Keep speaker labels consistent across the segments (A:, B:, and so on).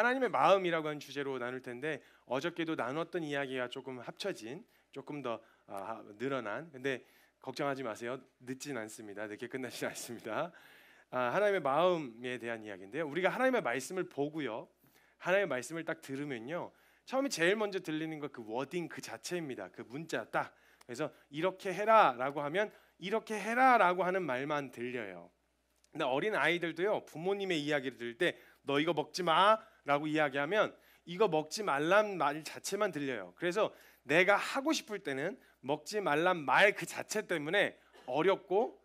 A: 하나님의 마음이라고 하는 주제로 나눌 텐데 어저께도 나눴던 이야기가 조금 합쳐진 조금 더 늘어난 근데 걱정하지 마세요. 늦진 않습니다. 늦게 끝나지 않습니다. 하나님의 마음에 대한 이야기인데요. 우리가 하나님의 말씀을 보고요. 하나님의 말씀을 딱 들으면요. 처음에 제일 먼저 들리는 거 그 워딩 그 자체입니다. 그 문자 딱. 그래서 이렇게 해라라고 하면 이렇게 해라라고 하는 말만 들려요. 근데 어린 아이들도요. 부모님의 이야기를 들을 때 너 이거 먹지 마라고 이야기하면 이거 먹지 말란 말 자체만 들려요. 그래서 내가 하고 싶을 때는 먹지 말란 말 그 자체 때문에 어렵고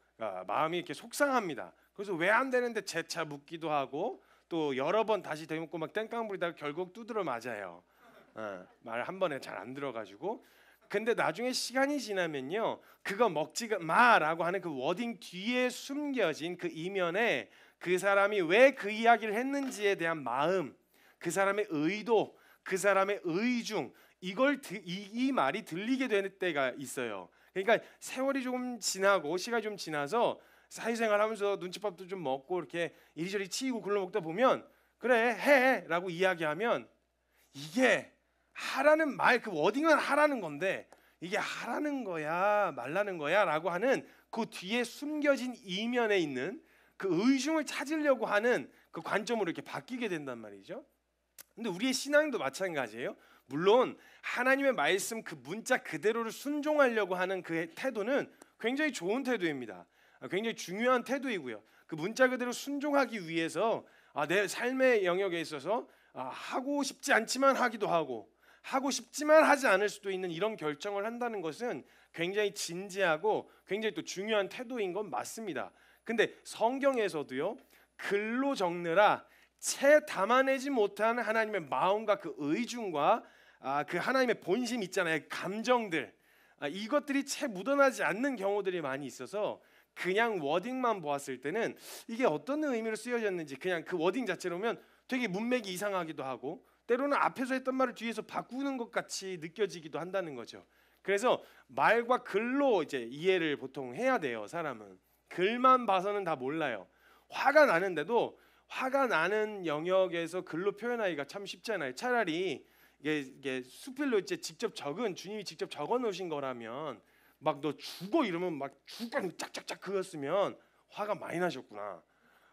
A: 마음이 이렇게 속상합니다. 그래서 왜 안 되는데 재차 묻기도 하고 또 여러 번 다시 되묻고 막 땡깡 부리다가 결국 두드러 맞아요. 말 한 번에 잘 안 들어가지고. 근데 나중에 시간이 지나면요, 그거 먹지 마라고 하는 그 워딩 뒤에 숨겨진 그 이면에 그 사람이 왜 그 이야기를 했는지에 대한 마음, 그 사람의 의도, 그 사람의 의중, 이걸 이 말이 들리게 되는 때가 있어요. 그러니까 세월이 조금 지나고 시간이 좀 지나서 사회생활하면서 눈칫밥도 좀 먹고 이렇게 이리저리 치이고 굴러먹다 보면 그래 해라고 이야기하면 이게 하라는 말 그 워딩은 하라는 건데 이게 하라는 거야 말라는 거야라고 하는 그 뒤에 숨겨진 이면에 있는 그 의중을 찾으려고 하는 그 관점으로 이렇게 바뀌게 된단 말이죠. 근데 우리의 신앙도 마찬가지예요. 물론 하나님의 말씀 그 문자 그대로를 순종하려고 하는 그 태도는 굉장히 좋은 태도입니다. 굉장히 중요한 태도이고요. 그 문자 그대로 순종하기 위해서 내 삶의 영역에 있어서 하고 싶지 않지만 하기도 하고 싶지만 하지 않을 수도 있는 이런 결정을 한다는 것은 굉장히 진지하고 굉장히 또 중요한 태도인 건 맞습니다. 근데 성경에서도요. 글로 적느라 채 담아내지 못한 하나님의 마음과 그 의중과 그 하나님의 본심 있잖아요. 감정들 이것들이 채 묻어나지 않는 경우들이 많이 있어서 그냥 워딩만 보았을 때는 이게 어떤 의미로 쓰여졌는지 그냥 그 워딩 자체로 보면 되게 문맥이 이상하기도 하고 때로는 앞에서 했던 말을 뒤에서 바꾸는 것 같이 느껴지기도 한다는 거죠. 그래서 말과 글로 이제 이해를 보통 해야 돼요. 사람은 글만 봐서는 다 몰라요. 화가 나는데도 화가 나는 영역에서 글로 표현하기가 참 쉽잖아요. 차라리 이게 수필로 이제 직접 적은 주님이 직접 적어 놓으신 거라면 막 너 죽어 이러면 막 죽어 짝짝짝 그었으면 화가 많이 나셨구나.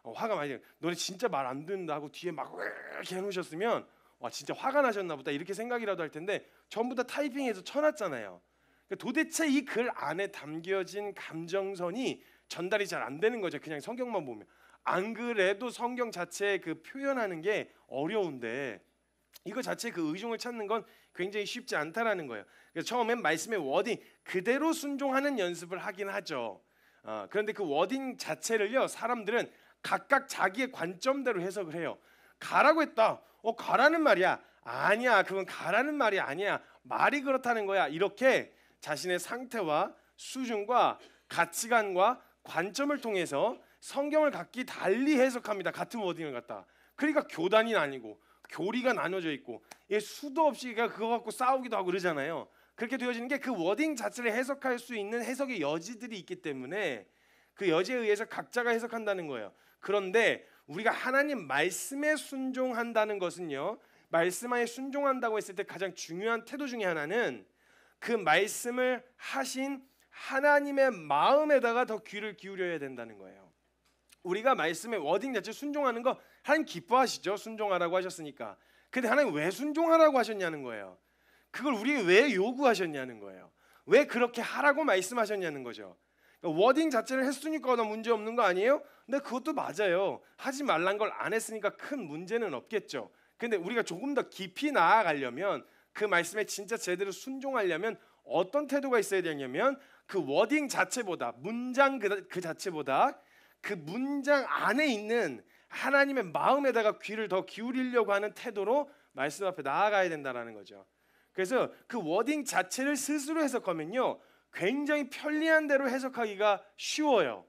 A: 화가 많이 너네 진짜 말 안 듣는다 하고 뒤에 막 이렇게 해놓으셨으면 와 진짜 화가 나셨나 보다 이렇게 생각이라도 할 텐데 전부 다 타이핑해서 쳐놨잖아요. 그러니까 도대체 이 글 안에 담겨진 감정선이 전달이 잘 안 되는 거죠. 그냥 성경만 보면. 안 그래도 성경 자체에 그 표현하는 게 어려운데 이거 자체 그 의중을 찾는 건 굉장히 쉽지 않다라는 거예요. 그래서 처음엔 말씀의 워딩 그대로 순종하는 연습을 하긴 하죠. 그런데 그 워딩 자체를요 사람들은 각각 자기의 관점대로 해석을 해요. 가라고 했다. 가라는 말이야. 아니야. 그건 가라는 말이 아니야. 말이 그렇다는 거야. 이렇게 자신의 상태와 수준과 가치관과 관점을 통해서 성경을 각기 달리 해석합니다. 같은 워딩을 갖다. 그러니까 교단이 나뉘고 교리가 나눠져 있고 수도 없이 그거 갖고 싸우기도 하고 그러잖아요. 그렇게 되어지는 게 그 워딩 자체를 해석할 수 있는 해석의 여지들이 있기 때문에 그 여지에 의해서 각자가 해석한다는 거예요. 그런데 우리가 하나님 말씀에 순종한다는 것은요. 말씀에 순종한다고 했을 때 가장 중요한 태도 중에 하나는 그 말씀을 하신 하나님의 마음에다가 더 귀를 기울여야 된다는 거예요. 우리가 말씀의 워딩 자체 순종하는 거 하나님 기뻐하시죠. 순종하라고 하셨으니까. 근데 하나님 왜 순종하라고 하셨냐는 거예요. 그걸 우리에게 왜 요구하셨냐는 거예요. 왜 그렇게 하라고 말씀하셨냐는 거죠. 그러니까 워딩 자체를 했으니까 나 문제 없는 거 아니에요? 근데 그것도 맞아요. 하지 말란 걸 안 했으니까 큰 문제는 없겠죠. 근데 우리가 조금 더 깊이 나아가려면 그 말씀에 진짜 제대로 순종하려면 어떤 태도가 있어야 되냐면 그 워딩 자체보다 문장 그 자체보다 그 문장 안에 있는 하나님의 마음에다가 귀를 더 기울이려고 하는 태도로 말씀 앞에 나아가야 된다는 거죠. 그래서 그 워딩 자체를 스스로 해석하면요 굉장히 편리한 대로 해석하기가 쉬워요.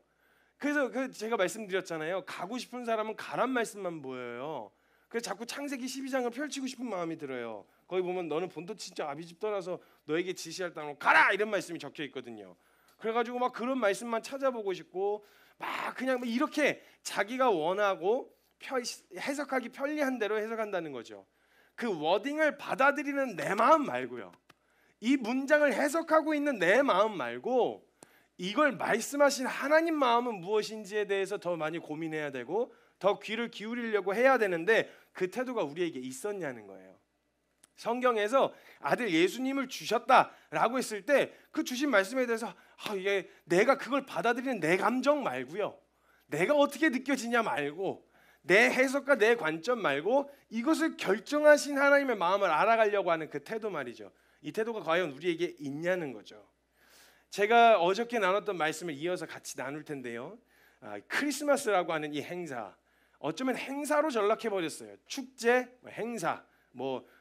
A: 그래서 제가 말씀드렸잖아요. 가고 싶은 사람은 가란 말씀만 보여요. 그래서 자꾸 창세기 12장을 펼치고 싶은 마음이 들어요. 거기 보면 너는 본토 친척 아비집 떠나서 너에게 지시할 땅으로 가라 이런 말씀이 적혀 있거든요. 그래가지고 막 그런 말씀만 찾아보고 싶고 막 그냥 이렇게 자기가 원하고 해석하기 편리한 대로 해석한다는 거죠. 그 워딩을 받아들이는 내 마음 말고요. 이 문장을 해석하고 있는 내 마음 말고 이걸 말씀하신 하나님 마음은 무엇인지에 대해서 더 많이 고민해야 되고 더 귀를 기울이려고 해야 되는데 그 태도가 우리에게 있었냐는 거예요. 성경에서 아들 예수님을 주셨다라고 했을 때 그 주신 말씀에 대해서 이게 내가 그걸 받아들이는 내 감정 말고요. 내가 어떻게 느껴지냐 말고 내 해석과 내 관점 말고 이것을 결정하신 하나님의 마음을 알아가려고 하는 그 태도 말이죠. 이 태도가 과연 우리에게 있냐는 거죠. 제가 어저께 나눴던 말씀을 이어서 같이 나눌 텐데요. 크리스마스라고 하는 이 행사, 어쩌면 행사로 전락해 버렸어요. 축제, 행사,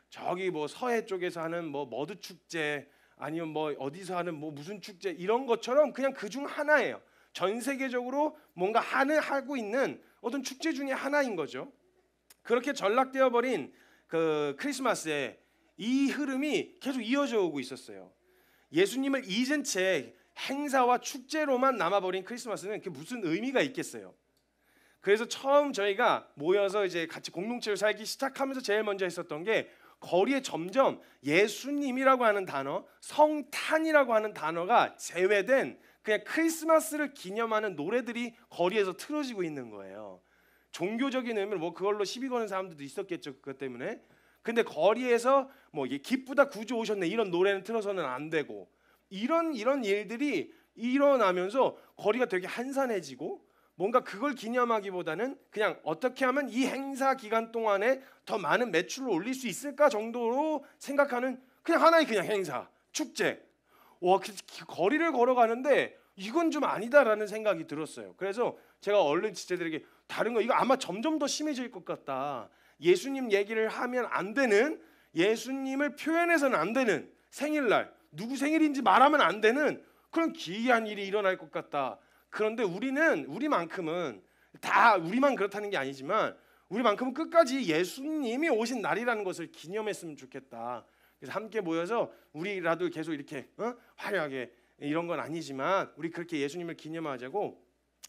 A: 저기 서해 쪽에서 하는 머드 축제, 아니면 어디서 하는 무슨 축제 이런 것처럼 그냥 그중 하나예요. 전 세계적으로 뭔가 하고 있는 어떤 축제 중에 하나인 거죠. 그렇게 전락되어 버린 그 크리스마스에 이 흐름이 계속 이어져 오고 있었어요. 예수님을 잊은 채 행사와 축제로만 남아버린 크리스마스는 그게 무슨 의미가 있겠어요. 그래서 처음 저희가 모여서 이제 같이 공동체를 살기 시작하면서 제일 먼저 했었던 게 거리에 점점 예수님이라고 하는 단어, 성탄이라고 하는 단어가 제외된 그냥 크리스마스를 기념하는 노래들이 거리에서 틀어지고 있는 거예요. 종교적인 의미로 그걸로 시비 거는 사람들도 있었겠죠. 그것 때문에. 근데 거리에서 기쁘다 구주 오셨네 이런 노래는 틀어서는 안 되고 이런 일들이 일어나면서 거리가 되게 한산해지고 뭔가 그걸 기념하기보다는 그냥 어떻게 하면 이 행사 기간 동안에 더 많은 매출을 올릴 수 있을까 정도로 생각하는 그냥 하나의 그냥 행사, 축제. 거리를 걸어가는데 이건 좀 아니다라는 생각이 들었어요. 그래서 제가 얼른 지체들에게 다른 거 이거 아마 점점 더 심해질 것 같다. 예수님 얘기를 하면 안 되는, 예수님을 표현해서는 안 되는 생일날, 누구 생일인지 말하면 안 되는 그런 기이한 일이 일어날 것 같다. 그런데 우리만큼은 다 우리만 그렇다는 게 아니지만 우리만큼은 끝까지 예수님이 오신 날이라는 것을 기념했으면 좋겠다. 그래서 함께 모여서 우리라도 계속 이렇게 화려하게 이런 건 아니지만 우리 그렇게 예수님을 기념하자고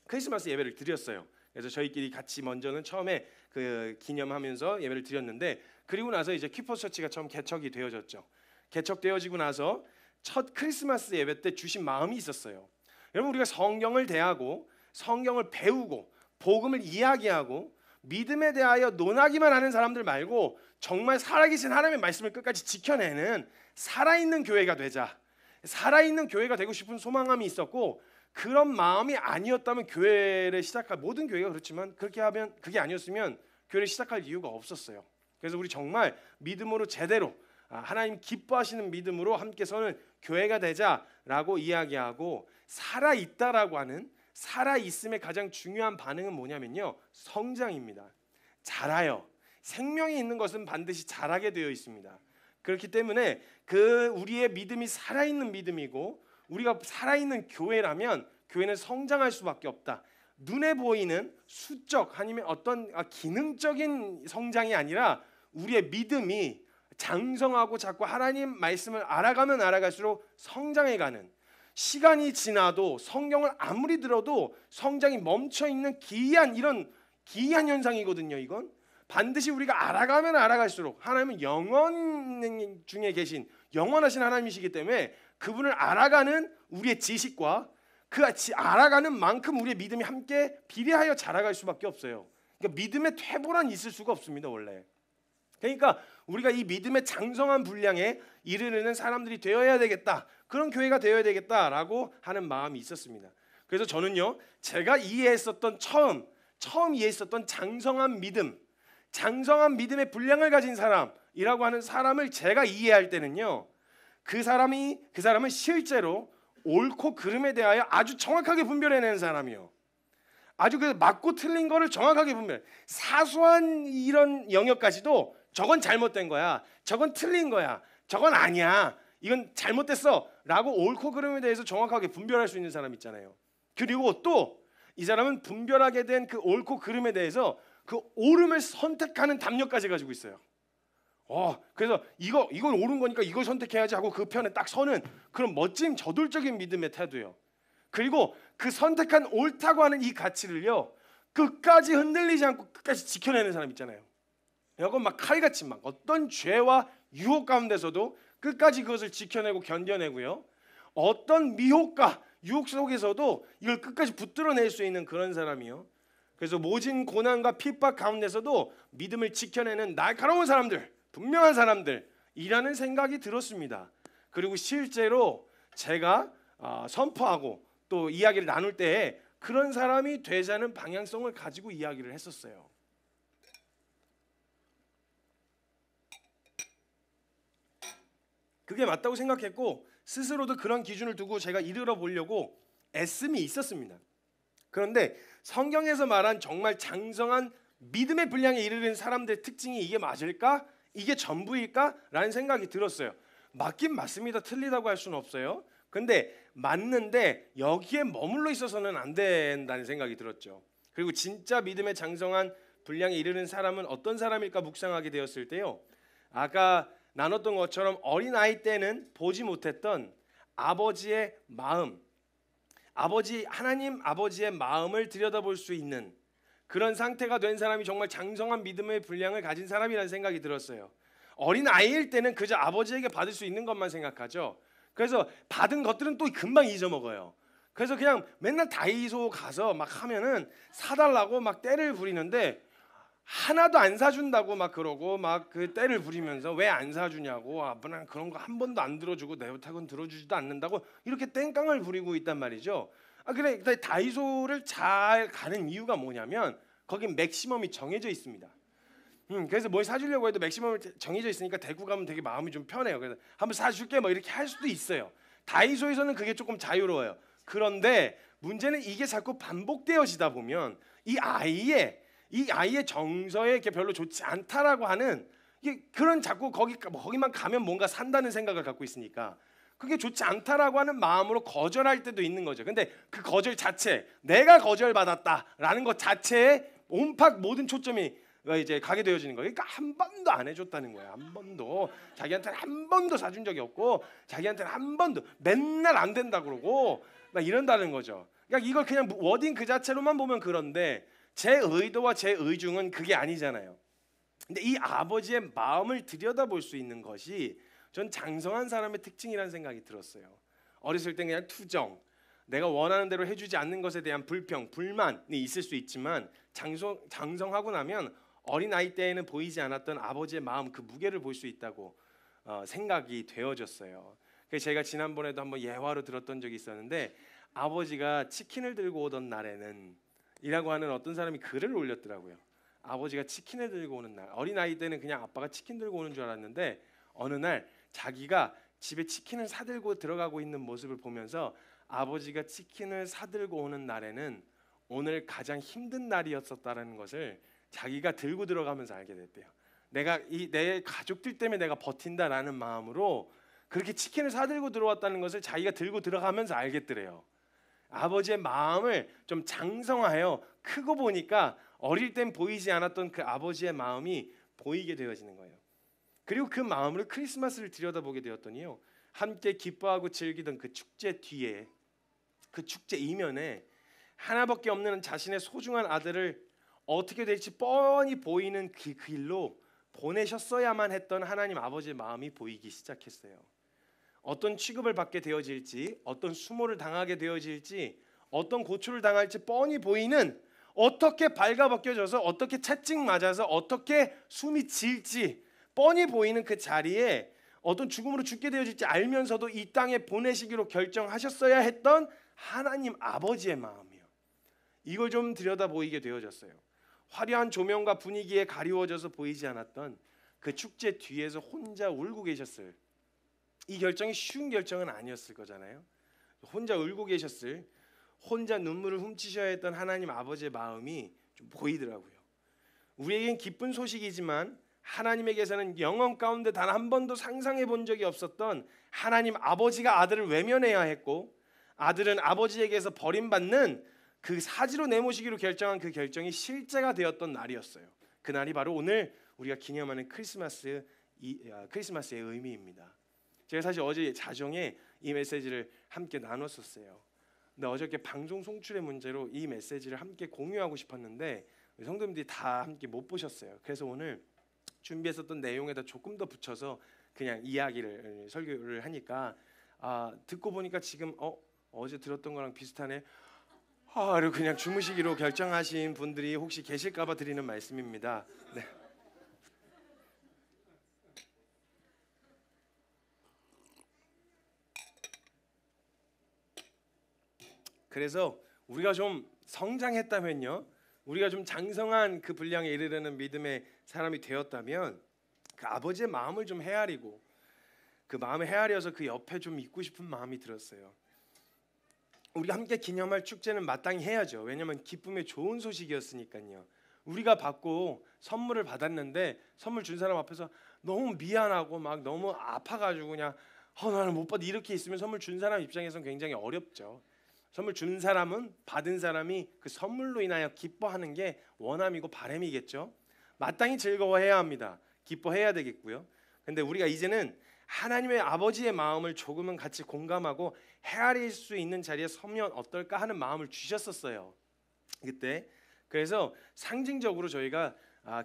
A: 크리스마스 예배를 드렸어요. 그래서 저희끼리 같이 먼저는 처음에 그 기념하면서 예배를 드렸는데 그리고 나서 이제 퀴퍼스 처치가 처음 개척이 되어졌죠. 개척되어지고 나서 첫 크리스마스 예배 때 주신 마음이 있었어요. 여러분 우리가 성경을 대하고 성경을 배우고 복음을 이야기하고 믿음에 대하여 논하기만 하는 사람들 말고 정말 살아계신 하나님의 말씀을 끝까지 지켜내는 살아있는 교회가 되자. 살아있는 교회가 되고 싶은 소망함이 있었고 그런 마음이 아니었다면 교회를 시작할 모든 교회가 그렇지만 그렇게 하면 그게 아니었으면 교회를 시작할 이유가 없었어요. 그래서 우리 정말 믿음으로 제대로 하나님 기뻐하시는 믿음으로 함께 서는 교회가 되자라고 이야기하고 살아있다라고 하는 살아있음의 가장 중요한 반응은 뭐냐면요. 성장입니다. 자라요. 생명이 있는 것은 반드시 자라게 되어 있습니다. 그렇기 때문에 그 우리의 믿음이 살아있는 믿음이고 우리가 살아있는 교회라면 교회는 성장할 수밖에 없다. 눈에 보이는 수적 아니면 어떤 기능적인 성장이 아니라 우리의 믿음이 장성하고 자꾸 하나님 말씀을 알아가면 알아갈수록 성장해가는 시간이 지나도 성경을 아무리 들어도 성장이 멈춰있는 기이한 현상이거든요. 이건 반드시 우리가 알아가면 알아갈수록 하나님은 영원 중에 계신 영원하신 하나님이시기 때문에 그분을 알아가는 우리의 지식과 그 알아가는 만큼 우리의 믿음이 함께 비례하여 자라갈 수밖에 없어요. 그러니까 믿음의 퇴보란 있을 수가 없습니다. 원래. 그러니까 우리가 이 믿음의 장성한 분량에 이르는 사람들이 되어야 되겠다. 그런 교회가 되어야 되겠다라고 하는 마음이 있었습니다. 그래서 저는요. 제가 이해했었던 처음 이해했었던 장성한 믿음의 분량을 가진 사람이라고 하는 사람을 제가 이해할 때는요. 그 사람은 실제로 옳고 그름에 대하여 아주 정확하게 분별해내는 사람이요. 아주 그 맞고 틀린 거를 정확하게 분별. 사소한 이런 영역까지도 저건 잘못된 거야. 저건 틀린 거야. 저건 아니야. 이건 잘못됐어라고 옳고 그름에 대해서 정확하게 분별할 수 있는 사람 있잖아요. 그리고 또 이 사람은 분별하게 된 그 옳고 그름에 대해서 그 옳음을 선택하는 담력까지 가지고 있어요. 그래서 이건 옳은 거니까 이걸 선택해야지 하고 그 편에 딱 서는 그런 멋진 저돌적인 믿음의 태도예요. 그리고 그 선택한 옳다고 하는 이 가치를요. 끝까지 흔들리지 않고 끝까지 지켜내는 사람 있잖아요. 이건 막 칼같이 막 어떤 죄와 유혹 가운데서도 끝까지 그것을 지켜내고 견뎌내고요. 어떤 미혹과 유혹 속에서도 이걸 끝까지 붙들어낼 수 있는 그런 사람이요. 그래서 모진 고난과 핍박 가운데서도 믿음을 지켜내는 날카로운 사람들, 분명한 사람들이라는 생각이 들었습니다. 그리고 실제로 제가 선포하고 또 이야기를 나눌 때에 그런 사람이 되자는 방향성을 가지고 이야기를 했었어요. 그게 맞다고 생각했고 스스로도 그런 기준을 두고 제가 이르러 보려고 애씀이 있었습니다. 그런데 성경에서 말한 정말 장성한 믿음의 분량에 이르는 사람들의 특징이 이게 맞을까? 이게 전부일까? 라는 생각이 들었어요. 맞긴 맞습니다. 틀리다고 할 수는 없어요. 근데 맞는데 여기에 머물러 있어서는 안 된다는 생각이 들었죠. 그리고 진짜 믿음의 장성한 분량에 이르는 사람은 어떤 사람일까 묵상하게 되었을 때요. 아까 나눴던 것처럼 어린아이 때는 보지 못했던 아버지의 마음, 하나님 아버지의 마음을 들여다볼 수 있는 그런 상태가 된 사람이 정말 장성한 믿음의 분량을 가진 사람이라는 생각이 들었어요. 어린아이일 때는 그저 아버지에게 받을 수 있는 것만 생각하죠. 그래서 받은 것들은 또 금방 잊어먹어요. 그래서 그냥 맨날 다이소 가서 막 하면은 사달라고 막 떼를 부리는데 하나도 안 사준다고 막 그러고 막 그 떼를 부리면서 왜 안 사주냐고, 아빠는 그런 거 한 번도 안 들어주고 내 부탁은 들어주지도 않는다고 이렇게 땡깡을 부리고 있단 말이죠. 그래 다이소를 잘 가는 이유가 뭐냐면 거긴 맥시멈이 정해져 있습니다. 그래서 뭘 사주려고 해도 맥시멈이 정해져 있으니까 데리고 가면 되게 마음이 좀 편해요. 그래서 한번 사줄게 뭐 이렇게 할 수도 있어요. 다이소에서는 그게 조금 자유로워요. 그런데 문제는 이게 자꾸 반복되어지다 보면 이 아이의 정서에 이렇게 별로 좋지 않다라고 하는 그런 자꾸 거기만 가면 뭔가 산다는 생각을 갖고 있으니까 그게 좋지 않다라고 하는 마음으로 거절할 때도 있는 거죠. 근데 그 거절 자체, 내가 거절받았다라는 것 자체에 온팍 모든 초점이 이제 가게 되어지는 거예요. 그러니까 한 번도 안 해줬다는 거예요. 한 번도 자기한테는 한 번도 사준 적이 없고 자기한테는 한 번도 맨날 안 된다 그러고 막 이런다는 거죠. 그러니까 이걸 그냥 워딩 그 자체로만 보면 그런데 제 의도와 제 의중은 그게 아니잖아요. 근데 이 아버지의 마음을 들여다볼 수 있는 것이 전 장성한 사람의 특징이라는 생각이 들었어요. 어렸을 땐 그냥 투정, 내가 원하는 대로 해주지 않는 것에 대한 불평, 불만이 있을 수 있지만 장성하고 나면 어린아이 때에는 보이지 않았던 아버지의 마음, 그 무게를 볼 수 있다고 생각이 되어졌어요. 그래서 제가 지난번에도 한번 예화로 들었던 적이 있었는데 아버지가 치킨을 들고 오던 날에는 이라고 하는 어떤 사람이 글을 올렸더라고요. 아버지가 치킨을 들고 오는 날, 어린아이 때는 그냥 아빠가 치킨 들고 오는 줄 알았는데 어느 날 자기가 집에 치킨을 사들고 들어가고 있는 모습을 보면서 아버지가 치킨을 사들고 오는 날에는 오늘 가장 힘든 날이었었다라는 것을 자기가 들고 들어가면서 알게 됐대요. 내 가족들 때문에 내가 버틴다라는 마음으로 그렇게 치킨을 사들고 들어왔다는 것을 자기가 들고 들어가면서 알겠더래요. 아버지의 마음을 좀 장성하여 크고 보니까 어릴 땐 보이지 않았던 그 아버지의 마음이 보이게 되어지는 거예요. 그리고 그 마음으로 크리스마스를 들여다보게 되었더니요, 함께 기뻐하고 즐기던 그 축제 뒤에, 그 축제 이면에 하나밖에 없는 자신의 소중한 아들을 어떻게 될지 뻔히 보이는 그 길로 보내셨어야만 했던 하나님 아버지의 마음이 보이기 시작했어요. 어떤 취급을 받게 되어질지, 어떤 수모를 당하게 되어질지, 어떤 고초를 당할지 뻔히 보이는, 어떻게 발가벗겨져서 어떻게 채찍 맞아서 어떻게 숨이 질지 뻔히 보이는 그 자리에 어떤 죽음으로 죽게 되어질지 알면서도 이 땅에 보내시기로 결정하셨어야 했던 하나님 아버지의 마음이요. 이걸 좀 들여다 보이게 되어졌어요. 화려한 조명과 분위기에 가리워져서 보이지 않았던 그 축제 뒤에서 혼자 울고 계셨을, 이 결정이 쉬운 결정은 아니었을 거잖아요. 혼자 울고 계셨을, 혼자 눈물을 훔치셔야 했던 하나님 아버지의 마음이 좀 보이더라고요. 우리에겐 기쁜 소식이지만 하나님에게서는 영혼 가운데 단 한 번도 상상해 본 적이 없었던 하나님 아버지가 아들을 외면해야 했고 아들은 아버지에게서 버림받는 그 사지로 내모시기로 결정한 그 결정이 실제가 되었던 날이었어요. 그 날이 바로 오늘 우리가 기념하는 크리스마스의 의미입니다. 제가 사실 어제 자정에 이 메시지를 함께 나눴었어요. 근데 어저께 방송 송출의 문제로 이 메시지를 함께 공유하고 싶었는데 성도님들이 다 함께 못 보셨어요. 그래서 오늘 준비했었던 내용에다 조금 더 붙여서 그냥 이야기를 설교를 하니까 듣고 보니까 지금 어제 들었던 거랑 비슷하네. 그리고 그냥 주무시기로 결정하신 분들이 혹시 계실까봐 드리는 말씀입니다. 네. 그래서 우리가 좀 성장했다면요, 우리가 좀 장성한 그 분량에 이르려는 믿음의 사람이 되었다면 그 아버지의 마음을 좀 헤아리고 그 마음을 헤아려서 그 옆에 좀 있고 싶은 마음이 들었어요. 우리가 함께 기념할 축제는 마땅히 해야죠. 왜냐하면 기쁨의 좋은 소식이었으니까요. 우리가 받고 선물을 받았는데 선물 준 사람 앞에서 너무 미안하고 막 너무 아파가지고 그냥 나는 못 받아 이렇게 있으면 선물 준 사람 입장에서는 굉장히 어렵죠. 선물 준 사람은 받은 사람이 그 선물로 인하여 기뻐하는 게 원함이고 바람이겠죠. 마땅히 즐거워해야 합니다. 기뻐해야 되겠고요. 근데 우리가 이제는 하나님의 아버지의 마음을 조금은 같이 공감하고 헤아릴 수 있는 자리에 서면 어떨까 하는 마음을 주셨었어요. 그때 그래서 상징적으로 저희가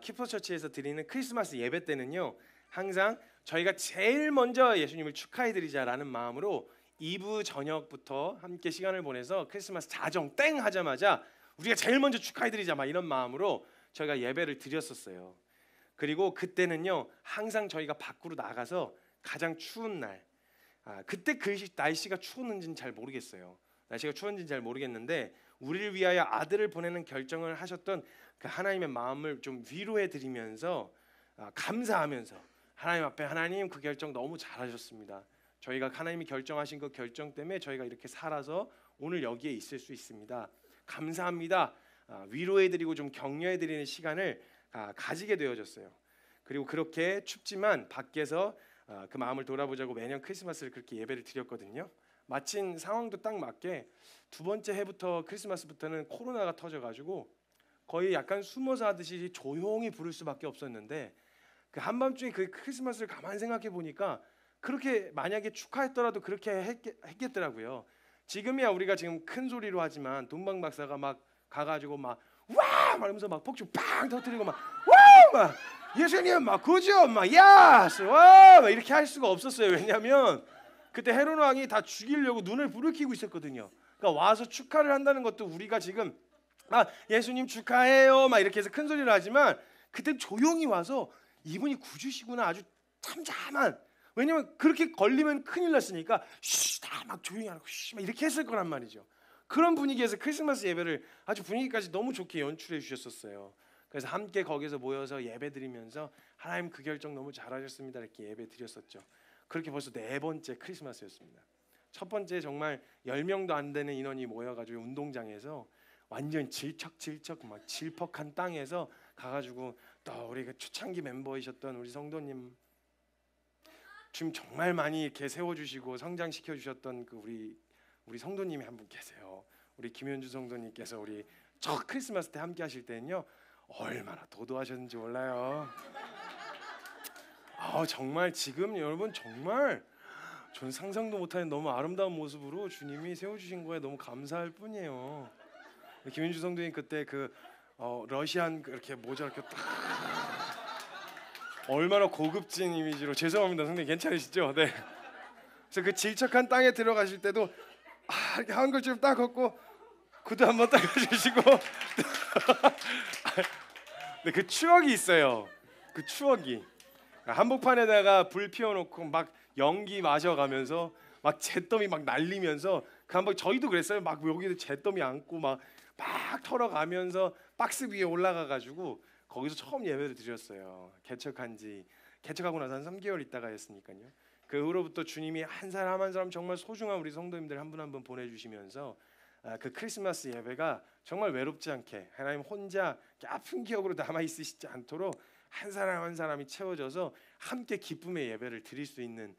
A: 키퍼처치에서 드리는 크리스마스 예배 때는요, 항상 저희가 제일 먼저 예수님을 축하해드리자라는 마음으로 2부 저녁부터 함께 시간을 보내서 크리스마스 자정 땡 하자마자 우리가 제일 먼저 축하해드리자 막 이런 마음으로 저희가 예배를 드렸었어요. 그리고 그때는요, 항상 저희가 밖으로 나가서 가장 추운 날, 그때 그 날씨가 추웠는지는 잘 모르겠어요. 날씨가 추웠는지는 잘 모르겠는데 우리를 위하여 아들을 보내는 결정을 하셨던 그 하나님의 마음을 좀 위로해드리면서 감사하면서 하나님 앞에 하나님 그 결정 너무 잘하셨습니다. 저희가 하나님이 결정하신 그 결정 때문에 저희가 이렇게 살아서 오늘 여기에 있을 수 있습니다. 감사합니다. 위로해드리고 좀 격려해드리는 시간을 가지게 되어졌어요. 그리고 그렇게 춥지만 밖에서 그 마음을 돌아보자고 매년 크리스마스를 그렇게 예배를 드렸거든요. 마침 상황도 딱 맞게 두 번째 해부터 크리스마스부터는 코로나가 터져가지고 거의 약간 숨어서 하듯이 조용히 부를 수밖에 없었는데 그 한밤중에 그 크리스마스를 가만히 생각해 보니까 그렇게 만약에 축하했더라도 그렇게 했겠더라고요. 지금이야 우리가 지금 큰 소리로 하지만 돈방 박사가 막 가가지고 막 와! 말하면서 막 폭죽 팡 터뜨리고 막 와! 막 예수님 막 그죠? 막 야스 와! 막 이렇게 할 수가 없었어요. 왜냐하면 그때 헤롯 왕이 다 죽이려고 눈을 부르키고 있었거든요. 그러니까 와서 축하를 한다는 것도 우리가 지금 예수님 축하해요 막 이렇게 해서 큰 소리를 하지만 그때 조용히 와서 이분이 구주시구나 아주 참잠한, 왜냐면 그렇게 걸리면 큰일 났으니까 다 막 조용히 하고 막 이렇게 했을 거란 말이죠. 그런 분위기에서 크리스마스 예배를 아주 분위기까지 너무 좋게 연출해 주셨었어요. 그래서 함께 거기서 모여서 예배 드리면서 하나님 그 결정 너무 잘하셨습니다 이렇게 예배 드렸었죠. 그렇게 벌써 네 번째 크리스마스였습니다. 첫 번째 정말 10명도 안 되는 인원이 모여가지고 운동장에서 완전 질척질척 막 질퍽한 땅에서 가가지고 또 우리 그 초창기 멤버이셨던 우리 성도님 지금 정말 많이 이렇게 세워주시고 성장시켜 주셨던 그 우리 성도님이 한 분 계세요. 우리 김현주 성도님께서 우리 첫 크리스마스 때 함께 하실 때는요 얼마나 도도하셨는지 몰라요. 정말 지금 여러분 정말 전 상상도 못하는 너무 아름다운 모습으로 주님이 세워주신 거에 너무 감사할 뿐이에요. 김현주 성도님 그때 그 러시안 이렇게 모자 이렇게 딱 얼마나 고급진 이미지로, 죄송합니다 선생님 괜찮으시죠? 네. 그래서 그 질척한 땅에 들어가실 때도 이렇게 한 걸좀 딱 걷고 구두 한번 닦아주시고 네, 그 추억이 있어요. 그 추억이 한복판에다가 불 피워놓고 막 연기 마셔가면서 막 잿더미 막 날리면서 그 한번 저희도 그랬어요. 막 여기도 잿더미 안고 막 털어가면서 박스 위에 올라가가지고 거기서 처음 예배를 드렸어요. 개척하고 나서 한 3개월 있다가 했으니까요. 그 후로부터 주님이 한 사람 한 사람 정말 소중한 우리 성도님들 한 분 한 분 보내주시면서 그 크리스마스 예배가 정말 외롭지 않게 하나님 혼자 아픈 기억으로 남아 있으시지 않도록 한 사람 한 사람이 채워져서 함께 기쁨의 예배를 드릴 수 있는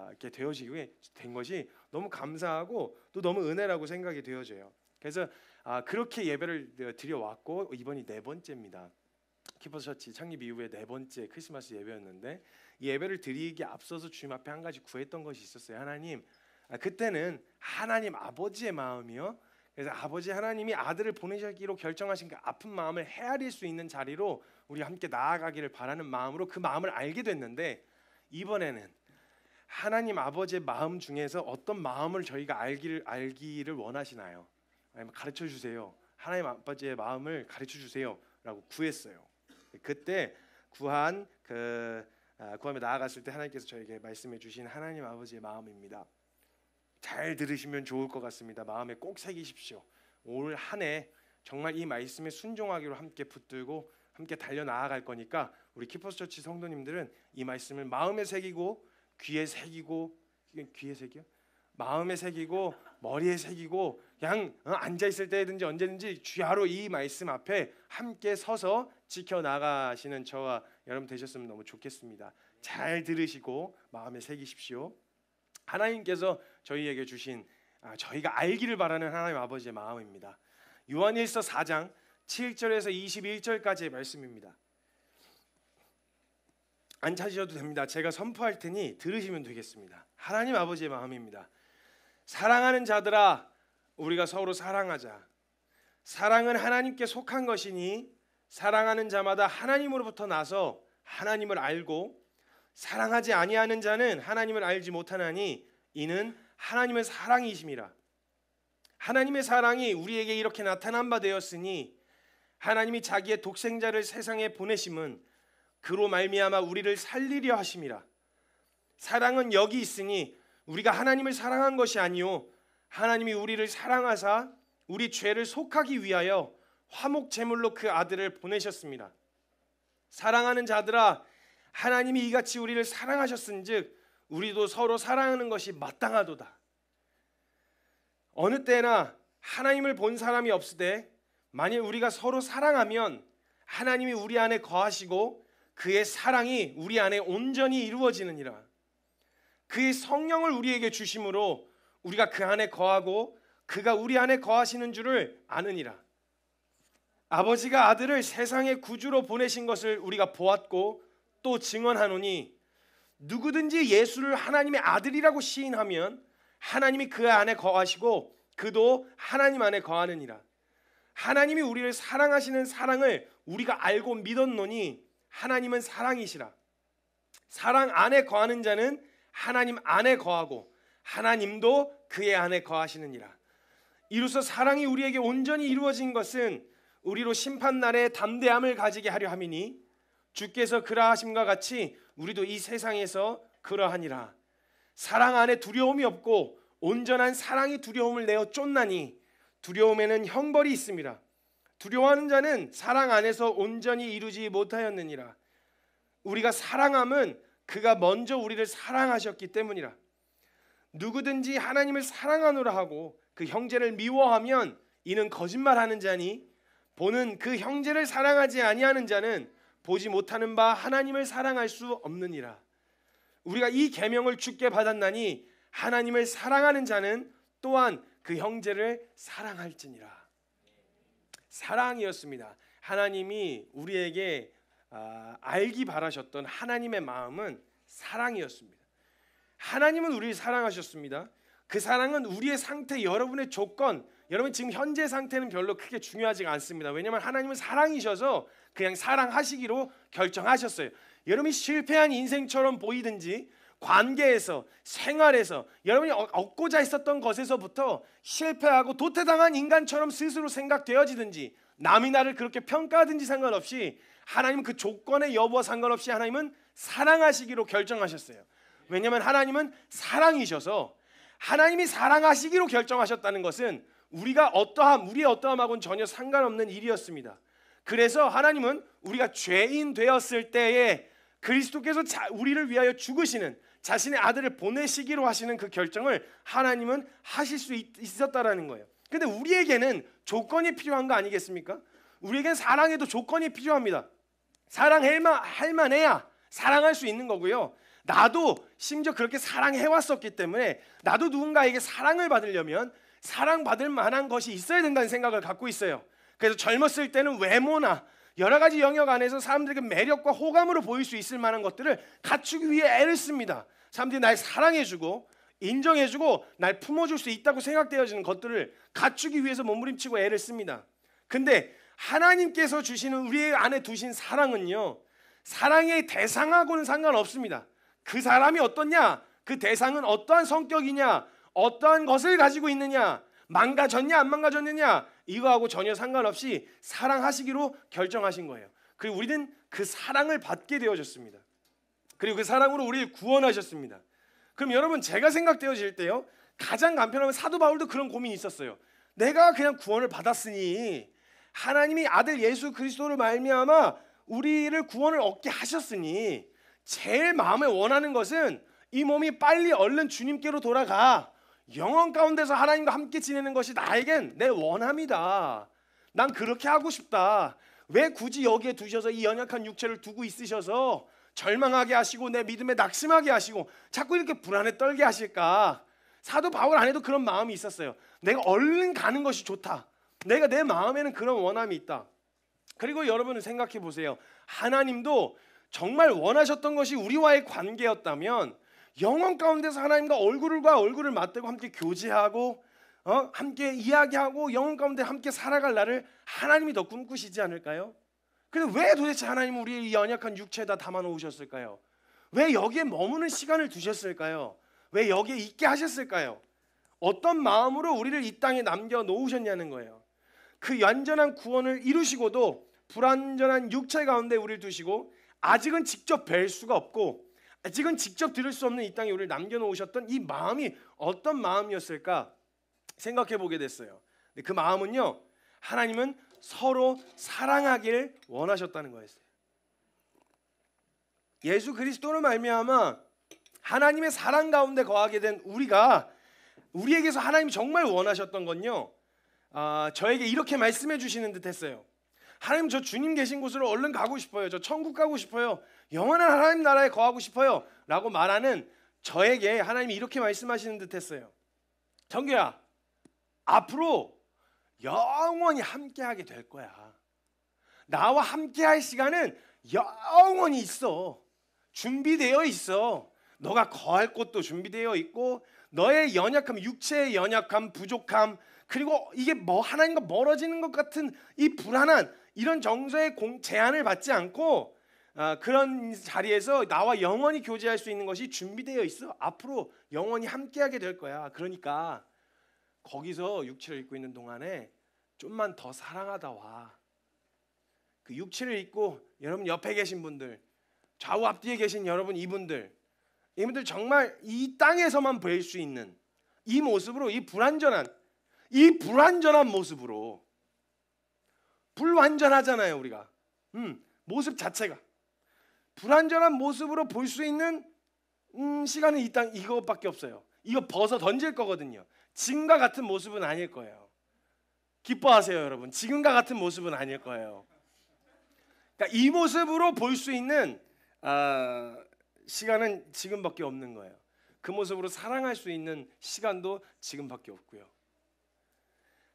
A: 이렇게 되어지게 된 것이 너무 감사하고 또 너무 은혜라고 생각이 되어져요. 그래서 그렇게 예배를 드려왔고 이번이 네 번째입니다. 키퍼처치 창립 이후에 네 번째 크리스마스 예배였는데 이 예배를 드리기에 앞서서 주님 앞에 한 가지 구했던 것이 있었어요. 하나님, 그때는 하나님 아버지의 마음이요. 그래서 아버지 하나님이 아들을 보내시기로 결정하신 그 아픈 마음을 헤아릴 수 있는 자리로 우리가 함께 나아가기를 바라는 마음으로 그 마음을 알게 됐는데, 이번에는 하나님 아버지의 마음 중에서 어떤 마음을 저희가 알기를 원하시나요? 아니면 가르쳐 주세요. 하나님 아버지의 마음을 가르쳐 주세요라고 구했어요. 그때 구함에 나아갔을 때 하나님께서 저에게 말씀해 주신 하나님 아버지의 마음입니다. 잘 들으시면 좋을 것 같습니다. 마음에 꼭 새기십시오. 올 한 해 정말 이 말씀에 순종하기로 함께 붙들고 함께 달려 나아갈 거니까 우리 키퍼스 처치 성도님들은 이 말씀을 마음에 새기고 귀에 새기고, 마음에 새기고 머리에 새기고 그냥 앉아 있을 때든지 언제든지 주야로 이 말씀 앞에 함께 서서 지켜 나가시는 저와 여러분 되셨으면 너무 좋겠습니다. 잘 들으시고 마음에 새기십시오. 하나님께서 저희에게 주신 저희가 알기를 바라는 하나님 아버지의 마음입니다. 요한일서 4장 7절에서 21절까지의 말씀입니다. 안 찾으셔도 됩니다. 제가 선포할 테니 들으시면 되겠습니다. 하나님 아버지의 마음입니다. 사랑하는 자들아, 우리가 서로 사랑하자. 사랑은 하나님께 속한 것이니 사랑하는 자마다 하나님으로부터 나서 하나님을 알고, 사랑하지 아니하는 자는 하나님을 알지 못하나니 이는 하나님의 사랑이심이라. 하나님의 사랑이 우리에게 이렇게 나타난 바 되었으니 하나님이 자기의 독생자를 세상에 보내심은 그로 말미암아 우리를 살리려 하심이라. 사랑은 여기 있으니 우리가 하나님을 사랑한 것이 아니요 하나님이 우리를 사랑하사 우리 죄를 속하기 위하여 화목 제물로 그 아들을 보내셨습니다. 사랑하는 자들아, 하나님이 이같이 우리를 사랑하셨은즉 우리도 서로 사랑하는 것이 마땅하도다. 어느 때나 하나님을 본 사람이 없으되 만일 우리가 서로 사랑하면 하나님이 우리 안에 거하시고 그의 사랑이 우리 안에 온전히 이루어지느니라. 그의 성령을 우리에게 주심으로 우리가 그 안에 거하고 그가 우리 안에 거하시는 줄을 아느니라. 아버지가 아들을 세상의 구주로 보내신 것을 우리가 보았고 또 증언하노니 누구든지 예수를 하나님의 아들이라고 시인하면 하나님이 그 안에 거하시고 그도 하나님 안에 거하느니라. 하나님이 우리를 사랑하시는 사랑을 우리가 알고 믿었노니 하나님은 사랑이시라. 사랑 안에 거하는 자는 하나님 안에 거하고 하나님도 그의 안에 거하시느니라. 이로써 사랑이 우리에게 온전히 이루어진 것은 우리로 심판날에 담대함을 가지게 하려 함이니 주께서 그러하심과 같이 우리도 이 세상에서 그러하니라. 사랑 안에 두려움이 없고 온전한 사랑이 두려움을 내어 쫓나니 두려움에는 형벌이 있습니다. 두려워하는 자는 사랑 안에서 온전히 이루지 못하였느니라. 우리가 사랑함은 그가 먼저 우리를 사랑하셨기 때문이라. 누구든지 하나님을 사랑하노라 하고 그 형제를 미워하면 이는 거짓말하는 자니 보는 그 형제를 사랑하지 아니하는 자는 보지 못하는 바 하나님을 사랑할 수 없느니라. 우리가 이 계명을 주께 받았나니 하나님을 사랑하는 자는 또한 그 형제를 사랑할지니라. 사랑이었습니다. 하나님이 우리에게 알기 바라셨던 하나님의 마음은 사랑이었습니다. 하나님은 우리를 사랑하셨습니다. 그 사랑은 우리의 상태, 여러분의 조건, 여러분 지금 현재 상태는 별로 크게 중요하지 않습니다. 왜냐하면 하나님은 사랑이셔서 그냥 사랑하시기로 결정하셨어요. 여러분이 실패한 인생처럼 보이든지 관계에서, 생활에서, 여러분이 얻고자 했었던 것에서부터 실패하고 도태당한 인간처럼 스스로 생각되어지든지 남이 나를 그렇게 평가하든지 상관없이 하나님은 그 조건의 여부와 상관없이 하나님은 사랑하시기로 결정하셨어요. 왜냐하면 하나님은 사랑이셔서 하나님이 사랑하시기로 결정하셨다는 것은 우리의 어떠함하고는 전혀 상관없는 일이었습니다. 그래서 하나님은 우리가 죄인 되었을 때에 그리스도께서 우리를 위하여 죽으시는 자신의 아들을 보내시기로 하시는 그 결정을 하나님은 하실 수 있었다라는 거예요. 근데 우리에게는 조건이 필요한 거 아니겠습니까? 우리에게는 사랑에도 조건이 필요합니다. 사랑할 만해야 사랑할 수 있는 거고요. 나도 심지어 그렇게 사랑해왔었기 때문에 나도 누군가에게 사랑을 받으려면 사랑받을 만한 것이 있어야 된다는 생각을 갖고 있어요. 그래서 젊었을 때는 외모나 여러 가지 영역 안에서 사람들에게 매력과 호감으로 보일 수 있을 만한 것들을 갖추기 위해 애를 씁니다. 사람들이 날 사랑해주고 인정해주고 날 품어줄 수 있다고 생각되어지는 것들을 갖추기 위해서 몸부림치고 애를 씁니다. 근데 하나님께서 주시는 우리 안에 두신 사랑은요, 사랑의 대상하고는 상관없습니다. 그 사람이 어떻냐, 그 대상은 어떠한 성격이냐, 어떠한 것을 가지고 있느냐, 망가졌냐 안 망가졌느냐, 이거하고 전혀 상관없이 사랑하시기로 결정하신 거예요. 그리고 우리는 그 사랑을 받게 되어졌습니다. 그리고 그 사랑으로 우리를 구원하셨습니다. 그럼 여러분, 제가 생각되어질 때요, 가장 간편하면 사도 바울도 그런 고민이 있었어요. 내가 그냥 구원을 받았으니, 하나님이 아들 예수 그리스도를 말미암아 우리를 구원을 얻게 하셨으니, 제일 마음에 원하는 것은 이 몸이 빨리 얼른 주님께로 돌아가 영원 가운데서 하나님과 함께 지내는 것이 나에겐 내 원함이다. 난 그렇게 하고 싶다. 왜 굳이 여기에 두셔서 이 연약한 육체를 두고 있으셔서 절망하게 하시고 내 믿음에 낙심하게 하시고 자꾸 이렇게 불안에 떨게 하실까? 사도 바울 안에도 그런 마음이 있었어요. 내가 얼른 가는 것이 좋다. 내 마음에는 그런 원함이 있다. 그리고 여러분은 생각해 보세요. 하나님도 정말 원하셨던 것이 우리와의 관계였다면 영원 가운데서 하나님과 얼굴과 얼굴을 맞대고 함께 교제하고 함께 이야기하고 영원 가운데 함께 살아갈 날을 하나님이 더 꿈꾸시지 않을까요? 근데 왜 도대체 하나님은 우리의 이 연약한 육체에다 담아놓으셨을까요? 왜 여기에 머무는 시간을 두셨을까요? 왜 여기에 있게 하셨을까요? 어떤 마음으로 우리를 이 땅에 남겨놓으셨냐는 거예요. 그 완전한 구원을 이루시고도 불완전한 육체 가운데 우리를 두시고 아직은 직접 뵐 수가 없고 아직은 직접 들을 수 없는 이 땅에 우리를 남겨놓으셨던 이 마음이 어떤 마음이었을까 생각해 보게 됐어요. 그 마음은요, 하나님은 서로 사랑하길 원하셨다는 거였어요. 예수 그리스도를 말미암아 하나님의 사랑 가운데 거하게 된 우리에게서 하나님이 정말 원하셨던 건요, 저에게 이렇게 말씀해 주시는 듯 했어요. 하나님, 저 주님 계신 곳으로 얼른 가고 싶어요. 저 천국 가고 싶어요. 영원한 하나님 나라에 거하고 싶어요 라고 말하는 저에게 하나님이 이렇게 말씀하시는 듯 했어요. 정규야, 앞으로 영원히 함께하게 될 거야. 나와 함께할 시간은 영원히 있어. 준비되어 있어. 너가 거할 곳도 준비되어 있고 너의 연약함, 육체의 연약함, 부족함, 그리고 이게 하나님과 멀어지는 것 같은 이 불안한 이런 정서의 제한을 받지 않고 그런 자리에서 나와 영원히 교제할 수 있는 것이 준비되어 있어. 앞으로 영원히 함께하게 될 거야. 그러니까 거기서 육체를 입고 있는 동안에 좀만 더 사랑하다 와. 그 육체를 입고 여러분 옆에 계신 분들, 좌우 앞뒤에 계신 여러분, 이분들 정말 이 땅에서만 뵐 수 있는 이 모습으로, 이 불완전한 모습으로, 불완전하잖아요 우리가. 모습 자체가 불완전한 모습으로 볼 수 있는 시간은 이 땅 이것밖에 없어요. 이거 벗어 던질 거거든요. 지금과 같은 모습은 아닐 거예요. 기뻐하세요 여러분. 지금과 같은 모습은 아닐 거예요. 그러니까 이 모습으로 볼 수 있는 시간은 지금밖에 없는 거예요. 그 모습으로 사랑할 수 있는 시간도 지금밖에 없고요.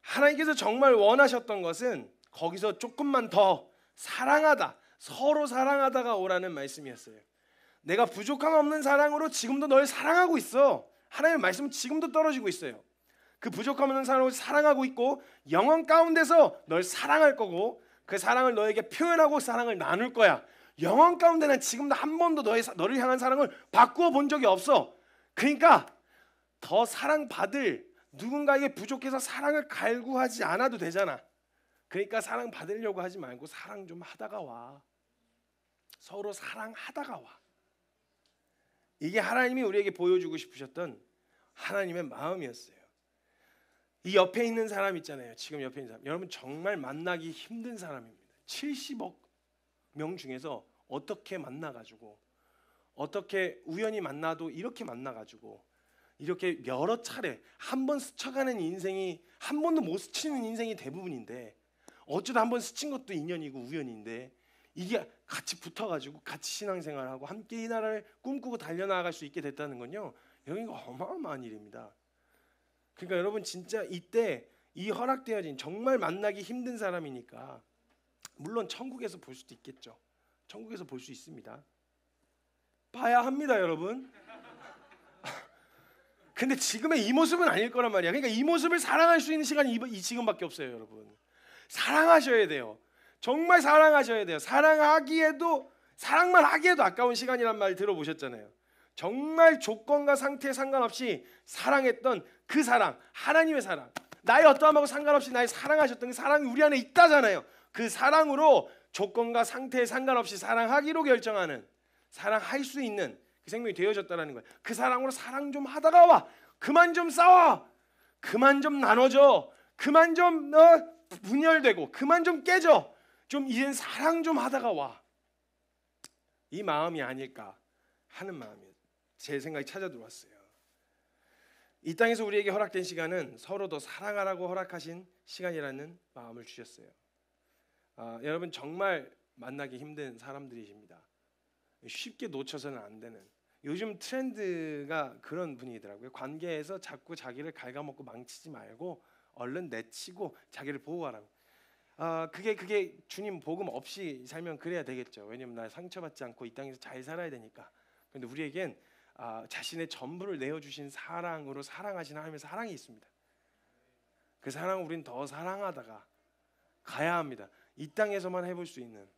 A: 하나님께서 정말 원하셨던 것은 거기서 조금만 더 사랑하다, 서로 사랑하다가 오라는 말씀이었어요. 내가 부족함 없는 사랑으로 지금도 널 사랑하고 있어. 하나님의 말씀은 지금도 떨어지고 있어요. 그 부족함 없는 사랑으로 사랑하고 있고 영원 가운데서 널 사랑할 거고 그 사랑을 너에게 표현하고 사랑을 나눌 거야. 영원 가운데 난 지금도 한 번도 너를 향한 사랑을 바꾸어 본 적이 없어. 그러니까 더 사랑받을 누군가에게 부족해서 사랑을 갈구하지 않아도 되잖아. 그러니까 사랑 받으려고 하지 말고 사랑 좀 하다가 와. 서로 사랑하다가 와. 이게 하나님이 우리에게 보여주고 싶으셨던 하나님의 마음이었어요. 이 옆에 있는 사람 있잖아요. 지금 옆에 있는 사람. 여러분 정말 만나기 힘든 사람입니다. 70억 명 중에서 어떻게 만나가지고 어떻게 우연히 만나도 이렇게 만나가지고 이렇게 여러 차례 한 번 스쳐가는 인생이 한 번도 못 스치는 인생이 대부분인데 어쩌다 한 번 스친 것도 인연이고 우연인데 이게 같이 붙어가지고 같이 신앙생활하고 함께 이 나라를 꿈꾸고 달려나갈 수 있게 됐다는 건요, 여러분 이거 어마어마한 일입니다. 그러니까 여러분 진짜 이때 이 허락되어진 정말 만나기 힘든 사람이니까 물론 천국에서 볼 수도 있겠죠. 천국에서 볼 수 있습니다. 봐야 합니다 여러분. 근데 지금의 이 모습은 아닐 거란 말이야. 그러니까 이 모습을 사랑할 수 있는 시간이 이 지금밖에 없어요, 여러분. 사랑하셔야 돼요. 정말 사랑하셔야 돼요. 사랑만 하기에도 아까운 시간이란 말 들어보셨잖아요. 정말 조건과 상태에 상관없이 사랑했던 그 사랑, 하나님의 사랑, 나의 어떠함하고 상관없이 나의 사랑하셨던 그 사랑이 우리 안에 있다잖아요. 그 사랑으로 조건과 상태에 상관없이 사랑하기로 결정하는, 사랑할 수 있는 그 생명이 되어졌다라는 거예요. 그 사랑으로 사랑 좀 하다가 와. 그만 좀 싸워. 그만 좀 나눠줘. 그만 좀 분열되고 그만 좀 깨져. 좀 이젠 사랑 좀 하다가 와. 이 마음이 아닐까 하는 마음이 제 생각이 찾아 들어왔어요. 이 땅에서 우리에게 허락된 시간은 서로 더 사랑하라고 허락하신 시간이라는 마음을 주셨어요. 여러분 정말 만나기 힘든 사람들이십니다. 쉽게 놓쳐서는 안 되는, 요즘 트렌드가 그런 분위기더라고요. 관계에서 자꾸 자기를 갉아먹고 망치지 말고 얼른 내치고 자기를 보호하라고. 그게 주님 복음 없이 살면 그래야 되겠죠. 왜냐면 나 상처받지 않고 이 땅에서 잘 살아야 되니까. 그런데 우리에겐 자신의 전부를 내어주신 사랑으로 사랑하신 하나님의 사랑이 있습니다. 그 사랑을 우리는 더 사랑하다가 가야 합니다. 이 땅에서만 해볼 수 있는,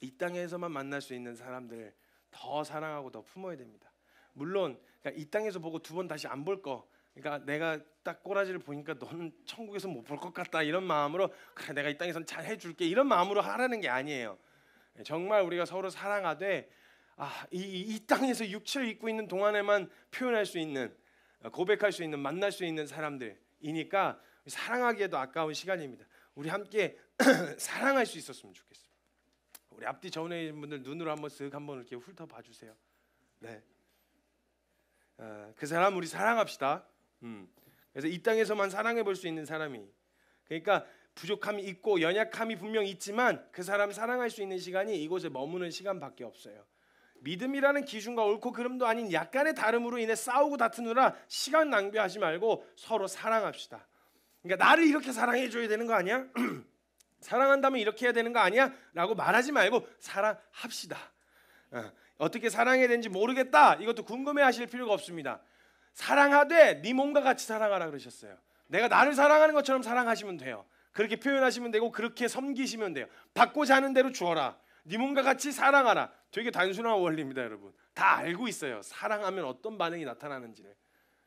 A: 이 땅에서만 만날 수 있는 사람들을 더 사랑하고 더 품어야 됩니다. 물론 그러니까 이 땅에서 보고 두 번 다시 안 볼 거, 그러니까 내가 딱 꼬라지를 보니까 너는 천국에서 못 볼 것 같다 이런 마음으로 그래 내가 이 땅에서는 잘 해줄게 이런 마음으로 하라는 게 아니에요. 정말 우리가 서로 사랑하되 이 땅에서 육체를 입고 있는 동안에만 표현할 수 있는, 고백할 수 있는, 만날 수 있는 사람들이니까 사랑하기에도 아까운 시간입니다. 우리 함께 사랑할 수 있었으면 좋겠습니다. 우리 앞뒤 전에 있는 분들 눈으로 한번 쓱 한번 이렇게 훑어봐 주세요. 네, 그 사람 우리 사랑합시다. 그래서 이 땅에서만 사랑해 볼 수 있는 사람이, 그러니까 부족함이 있고 연약함이 분명 있지만 그 사람 사랑할 수 있는 시간이 이곳에 머무는 시간밖에 없어요. 믿음이라는 기준과 옳고 그름도 아닌 약간의 다름으로 인해 싸우고 다투느라 시간 낭비하지 말고 서로 사랑합시다. 그러니까 나를 이렇게 사랑해 줘야 되는 거 아니야? 사랑한다면 이렇게 해야 되는 거 아니야? 라고 말하지 말고 사랑합시다. 어떻게 사랑해야 되는지 모르겠다, 이것도 궁금해하실 필요가 없습니다. 사랑하되 네 몸과 같이 사랑하라 그러셨어요. 내가 나를 사랑하는 것처럼 사랑하시면 돼요. 그렇게 표현하시면 되고 그렇게 섬기시면 돼요. 받고자 하는 대로 주어라. 네 몸과 같이 사랑하라. 되게 단순한 원리입니다, 여러분. 다 알고 있어요. 사랑하면 어떤 반응이 나타나는지를.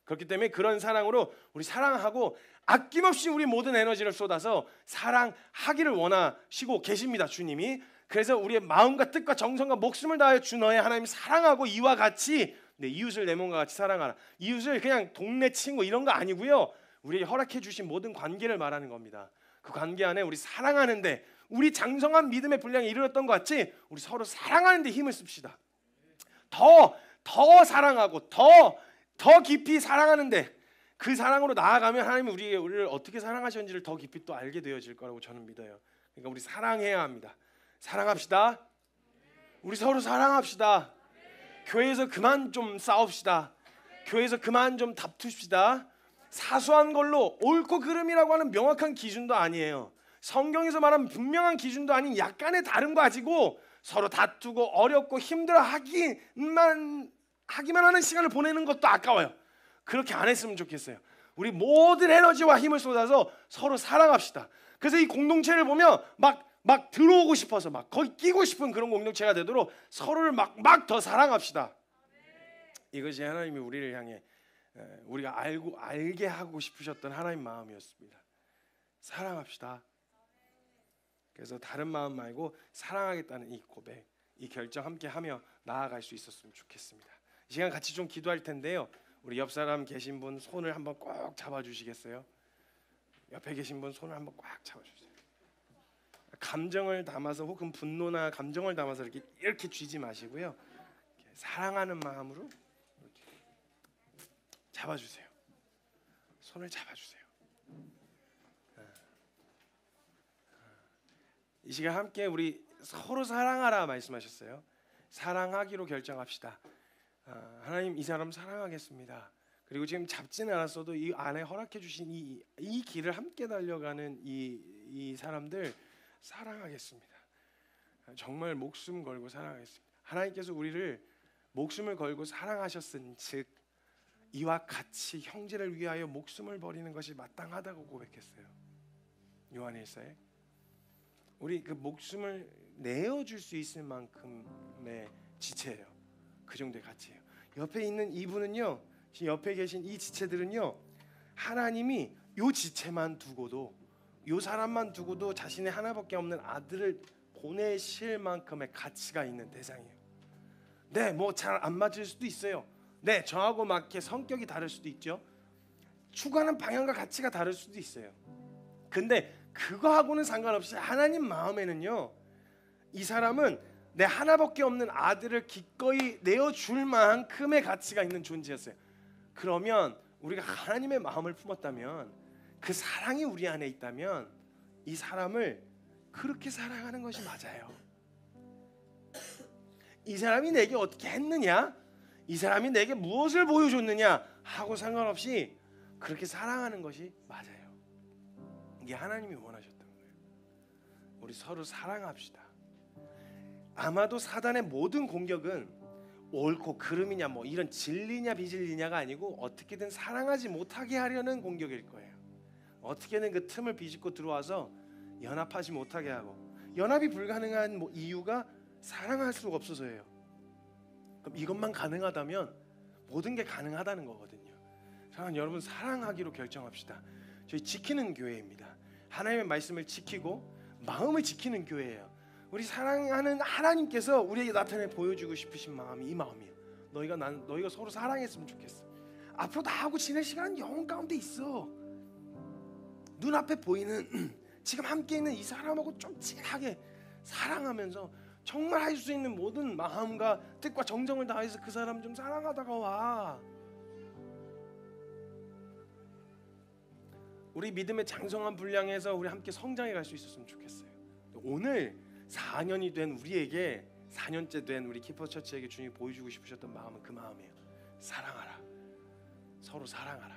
A: 그렇기 때문에 그런 사랑으로 우리 사랑하고 아낌없이 우리 모든 에너지를 쏟아서 사랑하기를 원하시고 계십니다, 주님이. 그래서 우리의 마음과 뜻과 정성과 목숨을 다하여 주 너의 하나님 사랑하고 이와 같이 이웃을 내 몸과 같이 사랑하라. 이웃을 그냥 동네 친구 이런 거 아니고요. 우리에게 허락해 주신 모든 관계를 말하는 겁니다. 그 관계 안에 우리 사랑하는데, 우리 장성한 믿음의 분량에 이르렀던 것 같이 우리 서로 사랑하는데 힘을 씁시다. 더 사랑하고 더 깊이 사랑하는데, 그 사랑으로 나아가면 하나님이 우리를 어떻게 사랑하셨는지를 더 깊이 또 알게 되어질 거라고 저는 믿어요. 그러니까 우리 사랑해야 합니다. 사랑합시다. 우리 서로 사랑합시다. 교회에서 그만 좀 싸웁시다. 교회에서 그만 좀 다투십시다. 사소한 걸로 옳고 그름이라고 하는 명확한 기준도 아니에요. 성경에서 말하는 분명한 기준도 아닌 약간의 다른 거 가지고 서로 다투고 어렵고 힘들어 하기만 하는 시간을 보내는 것도 아까워요. 그렇게 안 했으면 좋겠어요. 우리 모든 에너지와 힘을 쏟아서 서로 사랑합시다. 그래서 이 공동체를 보면 막 들어오고 싶어서 막 거기 끼고 싶은 그런 공동체가 되도록 서로를 막 더 사랑합시다. 이것이 하나님이 우리를 향해 우리가 알게 하고 싶으셨던 하나님 마음이었습니다. 사랑합시다. 그래서 다른 마음 말고 사랑하겠다는 이 고백, 이 결정 함께 하며 나아갈 수 있었으면 좋겠습니다. 이 시간 같이 좀 기도할 텐데요. 우리 옆 사람 계신 분 손을 한번 꼭 잡아주시겠어요? 옆에 계신 분 손을 한번 꽉 잡아주세요. 감정을 담아서 혹은 분노나 감정을 담아서 이렇게 쥐지 마시고요. 이렇게 사랑하는 마음으로 이렇게 잡아주세요. 손을 잡아주세요. 이 시간 함께 우리 서로 사랑하라 말씀하셨어요. 사랑하기로 결정합시다. 하나님 이 사람 사랑하겠습니다. 그리고 지금 잡지는 않았어도 이 안에 허락해 주신 이 길을 함께 달려가는 이 사람들 사랑하겠습니다. 정말 목숨 걸고 사랑하겠습니다. 하나님께서 우리를 목숨을 걸고 사랑하셨은 즉 이와 같이 형제를 위하여 목숨을 버리는 것이 마땅하다고 고백했어요. 요한일서에 우리 그 목숨을 내어줄 수 있을 만큼의 지체예요. 그 정도의 가치예요. 옆에 있는 이분은요, 옆에 계신 이 지체들은요, 하나님이 요 지체만 두고도, 요 사람만 두고도 자신의 하나밖에 없는 아들을 보내실 만큼의 가치가 있는 대상이에요. 네, 뭐 잘 안 맞을 수도 있어요. 네, 저하고 맞게 성격이 다를 수도 있죠. 추구하는 방향과 가치가 다를 수도 있어요. 근데 그거하고는 상관없이 하나님 마음에는요, 이 사람은 내 하나밖에 없는 아들을 기꺼이 내어줄 만큼의 가치가 있는 존재였어요. 그러면 우리가 하나님의 마음을 품었다면, 그 사랑이 우리 안에 있다면 이 사람을 그렇게 사랑하는 것이 맞아요. 이 사람이 내게 어떻게 했느냐, 이 사람이 내게 무엇을 보여줬느냐 하고 상관없이 그렇게 사랑하는 것이 맞아요. 이게 하나님이 원하셨던 거예요. 우리 서로 사랑합시다. 아마도 사단의 모든 공격은 옳고 그름이냐 뭐 이런 진리냐 비진리냐가 아니고 어떻게든 사랑하지 못하게 하려는 공격일 거예요. 어떻게든 그 틈을 비집고 들어와서 연합하지 못하게 하고, 연합이 불가능한 뭐 이유가 사랑할 수가 없어서예요. 그럼 이것만 가능하다면 모든 게 가능하다는 거거든요. 사랑하는 여러분, 사랑하기로 결정합시다. 저희 지키는 교회입니다. 하나님의 말씀을 지키고 마음을 지키는 교회예요. 우리 사랑하는 하나님께서 우리에게 나타내 보여주고 싶으신 마음이 이 마음이에요. 너희가 서로 사랑했으면 좋겠어. 앞으로 나하고 지낼 시간은 영혼 가운데 있어. 눈앞에 보이는 지금 함께 있는 이 사람하고 좀 친하게 사랑하면서 정말 할 수 있는 모든 마음과 뜻과 정성을 다해서 그 사람 좀 사랑하다가 와. 우리 믿음의 장성한 분량에서 우리 함께 성장해 갈 수 있었으면 좋겠어요. 오늘 4년이 된 우리에게, 4년째 된 우리 키퍼처치에게 주님이 보여주고 싶으셨던 마음은 그 마음이에요. 사랑하라. 서로 사랑하라.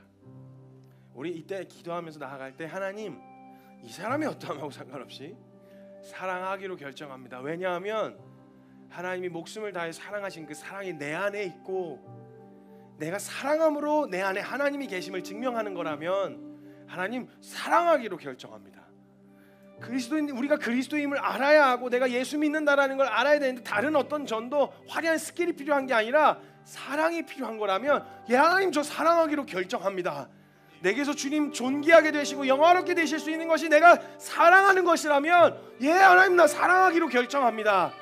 A: 우리 이때 기도하면서 나아갈 때, 하나님, 이 사람이 어떠함하고 상관없이 사랑하기로 결정합니다. 왜냐하면 하나님이 목숨을 다해 사랑하신 그 사랑이 내 안에 있고, 내가 사랑함으로 내 안에 하나님이 계심을 증명하는 거라면 하나님, 사랑하기로 결정합니다. 우리가 그리스도임을 알아야 하고 내가 예수 믿는다라는 걸 알아야 되는데, 다른 어떤 전도 화려한 스킬이 필요한 게 아니라 사랑이 필요한 거라면, 예, 하나님, 저 사랑하기로 결정합니다. 내게서 주님 존귀하게 되시고 영화롭게 되실 수 있는 것이 내가 사랑하는 것이라면, 예, 하나님, 나 사랑하기로 결정합니다.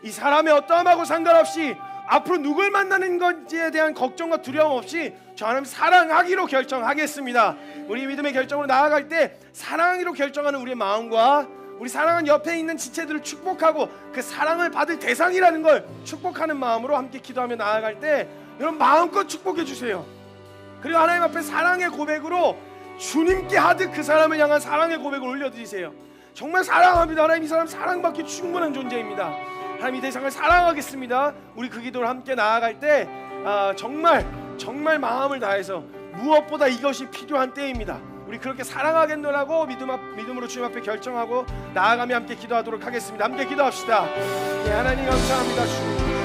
A: 이 사람의 어떠함하고 상관없이, 앞으로 누굴 만나는 건지에 대한 걱정과 두려움 없이 저 하나님 사랑하기로 결정하겠습니다. 우리 믿음의 결정으로 나아갈 때 사랑하기로 결정하는 우리의 마음과 우리 사랑하는 옆에 있는 지체들을 축복하고 그 사랑을 받을 대상이라는 걸 축복하는 마음으로 함께 기도하며 나아갈 때, 여러분 마음껏 축복해 주세요. 그리고 하나님 앞에 사랑의 고백으로 주님께 하듯 그 사람을 향한 사랑의 고백을 올려드리세요. 정말 사랑합니다. 하나님, 이 사람 사랑받기 충분한 존재입니다. 하나님, 이 대상을 사랑하겠습니다. 우리 그 기도를 함께 나아갈 때 정말 마음을 다해서, 무엇보다 이것이 필요한 때입니다. 우리 그렇게 사랑하겠노라고 믿음으로 주님 앞에 결정하고 나아가며 함께 기도하도록 하겠습니다. 함께 기도합시다. 예, 하나님 감사합니다.